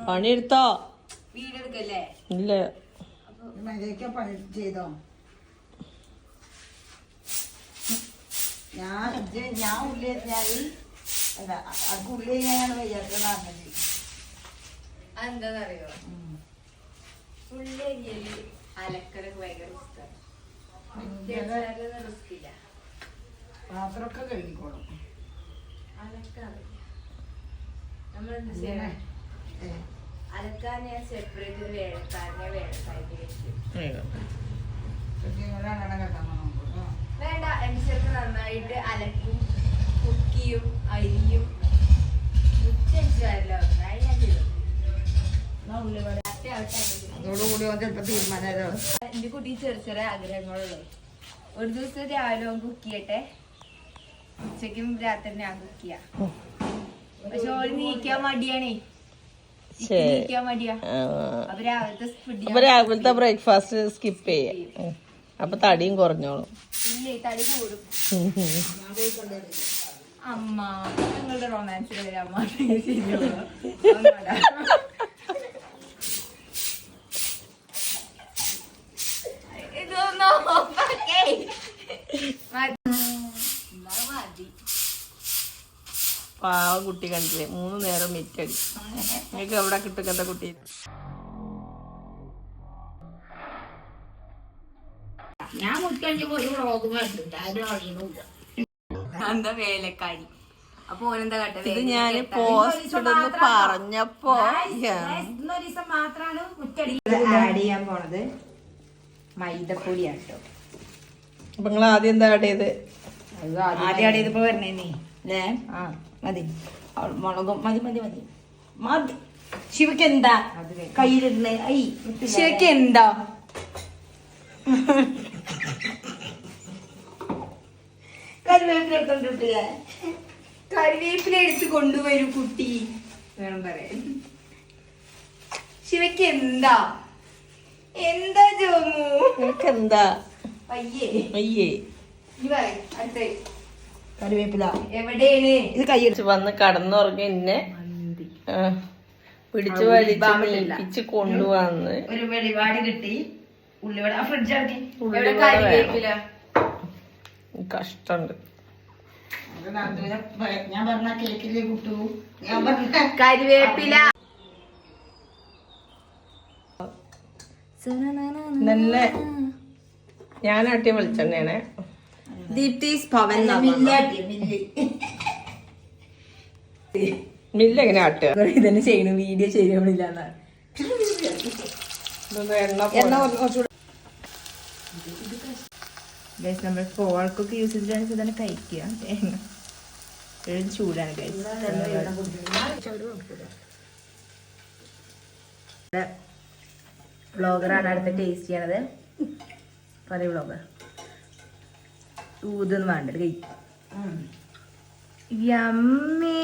പണിയെടുത്തോ? വീടെടുക്കല്ലേ? ഇല്ല. പണി ചെയ്തോ? ഞാൻ ഉള്ളി എറിഞ്ഞാല് അതൊക്കെ ഉള്ളി കഴിഞ്ഞാണ് വയ്യാത്തത് പറഞ്ഞത്. അതെന്താന്നറിയോ? ഉള്ളി അരിയല് അലക്കലൊക്കെ ഭയങ്കര റിസ്കില്ല. പാത്രമൊക്കെ കഴുകിക്കോളും. അലക്കാറില്ല. നമ്മളെന്ത് ചെയ്യണം? അലക്കാൻ ഞാൻ സെപ്പറേറ്റ് ഒരു വേളക്കാരനെ വേളക്കാരി വെക്കും. വേണ്ട, എന്റെ ചെറുക്ക് നന്നായിട്ട് അലക്കും, കുക്കിയും അരിയും മുറ്റടിച്ചാലോ നന്നായി ഞാൻ ചെയ്തു. അതോടുകൂടി ചിലപ്പോ തീരുമാനം. എന്റെ കുട്ടി ചെറിയ ചെറിയ ആഗ്രഹങ്ങളുള്ളൂ. ഒരു ദിവസം രാവിലെ കുക്ക് ചെയ്യട്ടെ, ഉച്ചയ്ക്കും രാത്രി ഞാൻ കുക്ക് ചെയ്യാം. പക്ഷെ ഓര് നീക്കാൻ മടിയാണേ, നീക്കാൻ മടിയാ. അപ്പൊ രാവിലത്തെ ബ്രേക്ക്ഫാസ്റ്റ് സ്കിപ്പ് ചെയ്യാം. അപ്പൊ തടിയും കുറഞ്ഞോളും. ഇല്ലേ, തടി കൂടും. അമ്മ നിങ്ങളുടെ റൊമാൻസ് അമ്മ ഇതൊന്നോ മതി. പാവ കുട്ടി കണ്ടില്ലേ, 3 നേരം മിറ്റടി. നിങ്ങൾക്ക് എവിടെ കിട്ടുന്ന കുട്ടി? ഞാൻ മുറ്റടിച്ചപ്പോ ഒരു വ്ളോഗ് കണ്ടിട്ട് എന്താ വേലക്കാരി. അപ്പൊ ഓനെന്താ കട്ടത്? ഇത് ഞാൻ പോസ്റ്റ് ഇടുന്ന് പറഞ്ഞപ്പോ മാത്രാണ് മുറ്റടി ആഡ് ചെയ്യാൻ പോണത്. മൈദപ്പൊടിയാണ് കേട്ടോ. അപ്പൊ നിങ്ങൾ ആദ്യം എന്താ ആഡ് ചെയ്ത്? ആദ്യം ആഡ് ചെയ്തപ്പോ വരണേ അല്ലേ? ആ മതി, മുളകും മതി മതി മതി മതി. ശിവക്ക് എന്താ കയ്യിലിരുന്നേ? ശിവക്ക് എന്താ കറിവേപ്പില എടുത്ത് കൊണ്ടുവരും കുട്ടി വേണം പറയാൻ. ശിവക്ക് എന്താ എന്താ ജോമു? എന്താ അയ്യേ അയ്യേ അടുത്ത കറിവേപ്പില എവിടെയാണ്? ഇത് കൈയടിച്ച് വന്ന് കടന്നുറങ്ങി എന്നെ പിടിച്ചു വലിച്ച് നീപ്പിച്ച് കൊണ്ടുവന്ന് ഒരു വെളിപാട് കിട്ടി. ഉള്ളിവട ഫ്രിഡ്ജാക്കി. കഷ്ടണ്ട്. ഞാൻ പറഞ്ഞ കേക്കില്ലേ കുട്ടു, ഞാൻ പറഞ്ഞ കരിവേപ്പില. നല്ല ഞാനാട്ടിയ വെളിച്ചെണ്ണയാണ്. ദീപ്തീസ് ഭവൻ മില്ല് എങ്ങനെ ആട്ടുക? ഇതന്നെ ചെയ്യണു, വീഡിയോ ചെയ്യണില്ല. നമ്മൾ പോൾക്കൊക്കെ യൂസ് ചെയ്തിട്ടാണ് ഇതാണ് കഴിക്കുക. ചൂടാണ് വ്ളോഗറാണ് അടുത്ത ടേസ്റ്റ് ചെയ്യണത്. പറയ വ്ളോഗർ ഊതൊന്നും വേണ്ട കഴിക്കും. യമ്മി.